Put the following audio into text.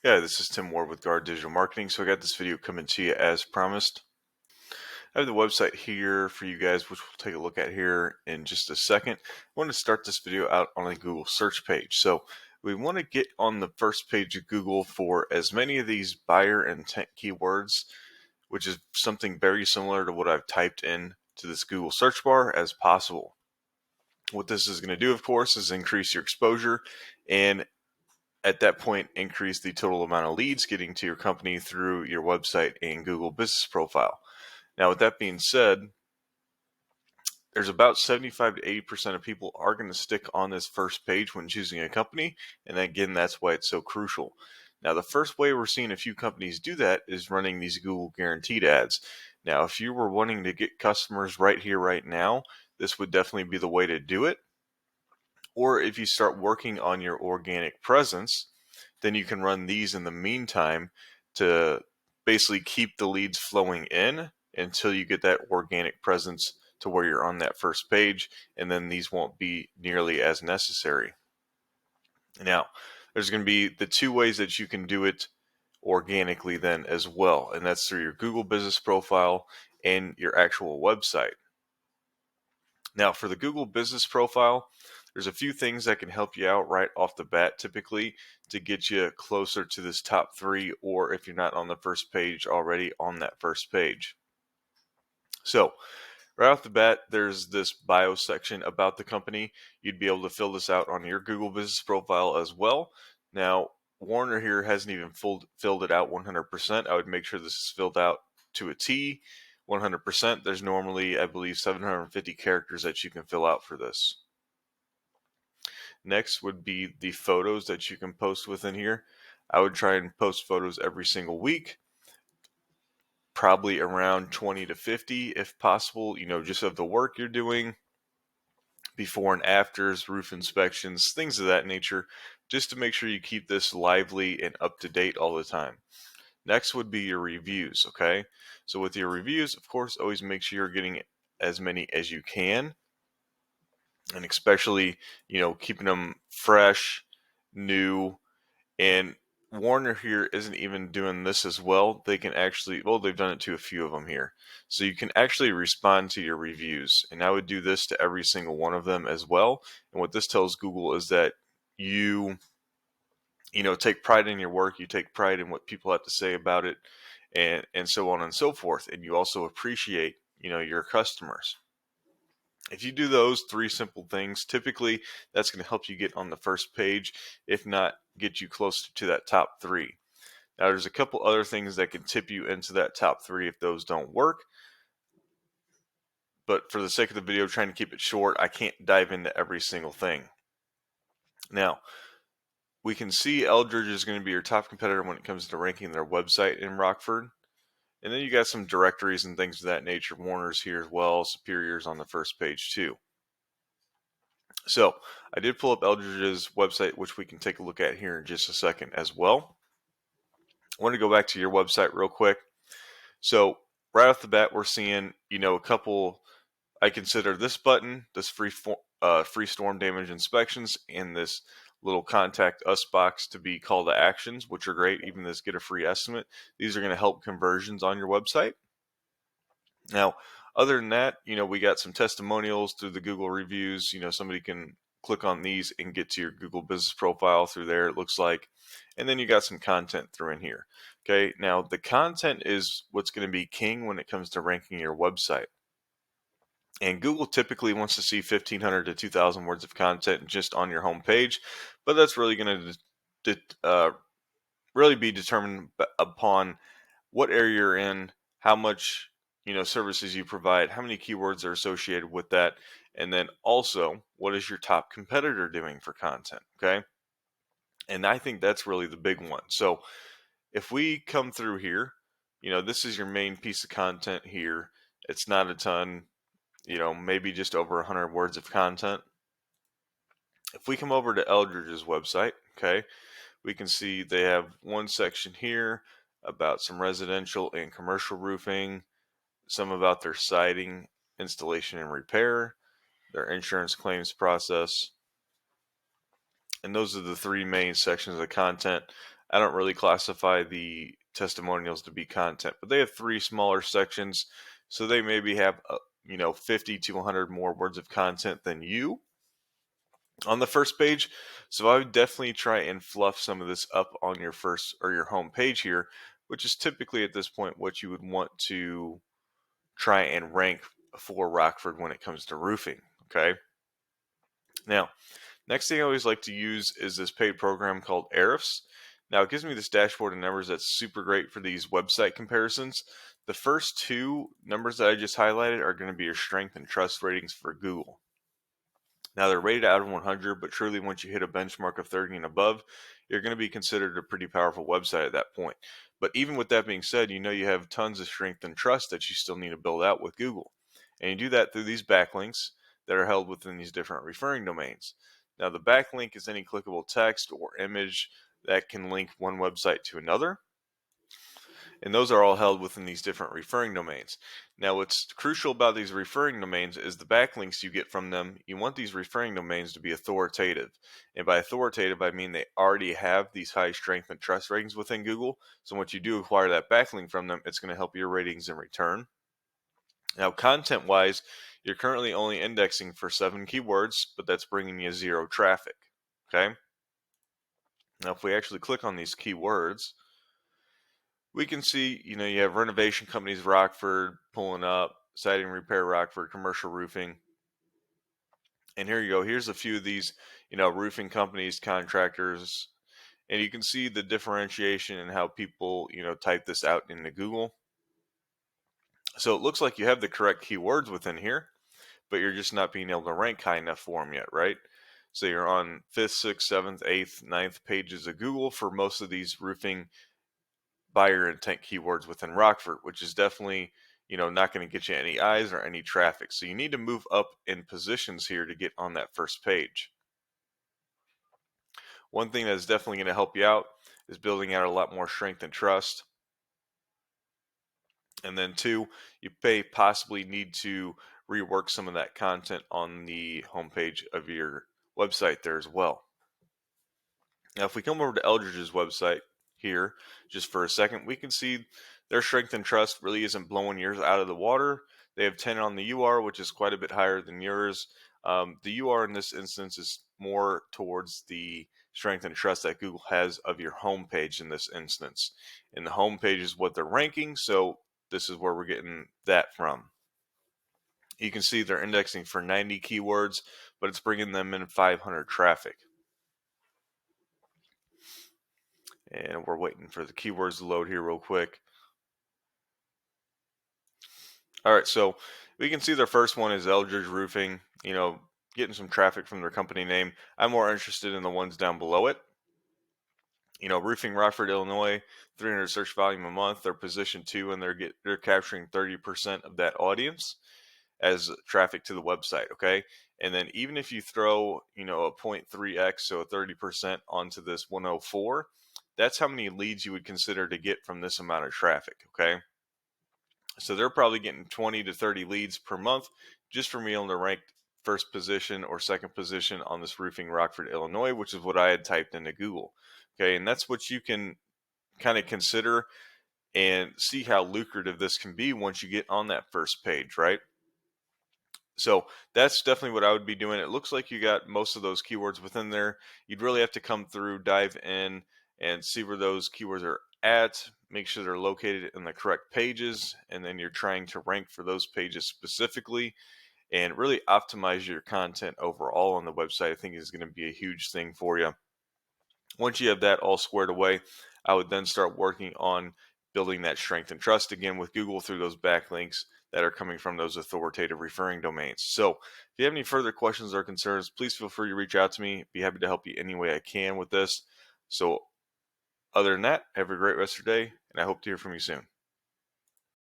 Yeah, this is Tim Ward with Guard Digital Marketing. So I got this video coming to you as promised. I have the website here for you guys, which we'll take a look at here in just a second. I want to start this video out on a Google search page. So we want to get on the first page of Google for as many of these buyer intent keywords, which is something very similar to what I've typed in to this Google search bar as possible. What this is going to do, of course, is increase your exposure and at that point increase the total amount of leads getting to your company through your website and Google business profile. Now, with that being said, there's about 75 to 80% of people are going to stick on this first page when choosing a company, and again, that's why it's so crucial. Now, the first way we're seeing a few companies do that is running these Google guaranteed ads. Now, if you were wanting to get customers right here, right now, this would definitely be the way to do it. Or if you start working on your organic presence, then you can run these in the meantime to basically keep the leads flowing in until you get that organic presence to where you're on that first page, and then these won't be nearly as necessary. Now, there's going to be the two ways that you can do it organically then as well, and that's through your Google business profile and your actual website. Now, for the Google business profile, there's a few things that can help you out right off the bat typically to get you closer to this top three, or if you're not on the first page already, on that first page. So right off the bat, there's this bio section about the company. You'd be able to fill this out on your Google business profile as well. Now, Warner here hasn't even filled it out 100%. I would make sure this is filled out to a T. 100%. There's normally, I believe, 750 characters that you can fill out for this. Next would be the photos that you can post within here. I would try and post photos every single week, probably around 20 to 50 if possible, just of the work you're doing, before and afters, roof inspections, things of that nature, just to make sure you keep this lively and up to date all the time. Next would be your reviews, okay? So with your reviews, of course, always make sure you're getting as many as you can, and especially, keeping them fresh, new, and Warner here isn't even doing this as well. They can actually, well, they've done it to a few of them here. So you can actually respond to your reviews, and I would do this to every single one of them as well. And what this tells Google is that you take pride in your work, you take pride in what people have to say about it, and so on and so forth. And you also appreciate, your customers. If you do those three simple things, typically that's going to help you get on the first page, if not get you close to that top three. Now, there's a couple other things that can tip you into that top three if those don't work. But for the sake of the video, trying to keep it short, I can't dive into every single thing. Now, we can see Eldridge is going to be your top competitor when it comes to ranking their website in Rockford. And then you got some directories and things of that nature. Warner's here as well. Superior's on the first page too. So I did pull up Eldridge's website, which we can take a look at here in just a second as well. I want to go back to your website real quick. So right off the bat, we're seeing, a couple. I consider this button, this free storm damage inspections, and this little contact us box to be call to actions, which are great. Even this get a free estimate. These are going to help conversions on your website. Now, other than that, we got some testimonials through the Google reviews. Somebody can click on these and get to your Google business profile through there, it looks like. And then you got some content through in here. Okay, now the content is what's going to be king when it comes to ranking your website. And Google typically wants to see 1,500 to 2,000 words of content just on your home page, but that's really going to really be determined upon what area you're in, how much services you provide, how many keywords are associated with that, and then also what is your top competitor doing for content. Okay, and I think that's really the big one. So if we come through here, this is your main piece of content here. It's not a ton, maybe just over 100 words of content. If we come over to Eldridge's website, okay, we can see they have one section here about some residential and commercial roofing, some about their siding, installation and repair, their insurance claims process. And those are the three main sections of content. I don't really classify the testimonials to be content, but they have three smaller sections. So they maybe have, 50 to 100 more words of content than you on the first page. So I would definitely try and fluff some of this up on your first or your home page here, which is typically at this point what you would want to try and rank for Rockford when it comes to roofing. Okay. Now, next thing I always like to use is this paid program called Ahrefs. Now, it gives me this dashboard of numbers that's super great for these website comparisons. The first two numbers that I just highlighted are going to be your strength and trust ratings for Google. Now, they're rated out of 100, but truly once you hit a benchmark of 30 and above, you're going to be considered a pretty powerful website at that point. But even with that being said, you have tons of strength and trust that you still need to build out with Google. And you do that through these backlinks that are held within these different referring domains. Now, the backlink is any clickable text or image that can link one website to another. And those are all held within these different referring domains. Now, what's crucial about these referring domains is the backlinks you get from them. You want these referring domains to be authoritative. And by authoritative, I mean they already have these high strength and trust ratings within Google. So once you do acquire that backlink from them, it's going to help your ratings in return. Now, content-wise, you're currently only indexing for 7 keywords, but that's bringing you 0 traffic. Okay. Now, if we actually click on these keywords, we can see, you have renovation companies, Rockford, pulling up, siding repair, Rockford, commercial roofing. And here you go. Here's a few of these, roofing companies, contractors, and you can see the differentiation and how people, type this out into Google. So it looks like you have the correct keywords within here, but you're just not being able to rank high enough for them yet, right? So you're on 5th, 6th, 7th, 8th, 9th pages of Google for most of these roofing buyer intent keywords within Rockford, which is definitely, not going to get you any eyes or any traffic. So you need to move up in positions here to get on that first page. One thing that's definitely going to help you out is building out a lot more strength and trust. And then two, you may possibly need to rework some of that content on the homepage of your website there as well. Now, if we come over to Eldridge's website here just for a second, we can see their strength and trust really isn't blowing yours out of the water. They have 10 on the UR, which is quite a bit higher than yours. The UR in this instance is more towards the strength and trust that Google has of your homepage in this instance. And the homepage is what they're ranking, so this is where we're getting that from. You can see they're indexing for 90 keywords, but it's bringing them in 500 traffic. And we're waiting for the keywords to load here real quick. All right, so we can see their first one is Eldridge Roofing, getting some traffic from their company name. I'm more interested in the ones down below it. Roofing Rockford, Illinois, 300 search volume a month. They're position 2, and they're capturing 30% of that audience as traffic to the website, okay? And then even if you throw, a 0.3x, so 30% onto this 104, that's how many leads you would consider to get from this amount of traffic, okay? So they're probably getting 20 to 30 leads per month just for me able to rank first position or second position on this roofing Rockford, Illinois, which is what I had typed into Google. Okay, and that's what you can kind of consider and see how lucrative this can be once you get on that first page, right? So that's definitely what I would be doing. It looks like you got most of those keywords within there. You'd really have to come through, dive in, and see where those keywords are at, make sure they're located in the correct pages, and then you're trying to rank for those pages specifically and really optimize your content overall on the website. I think is going to be a huge thing for you. Once you have that all squared away, I would then start working on building that strength and trust again with Google through those backlinks that are coming from those authoritative referring domains. So if you have any further questions or concerns, please feel free to reach out to me. Be happy to help you any way I can with this. So other than that, have a great rest of your day, and I hope to hear from you soon.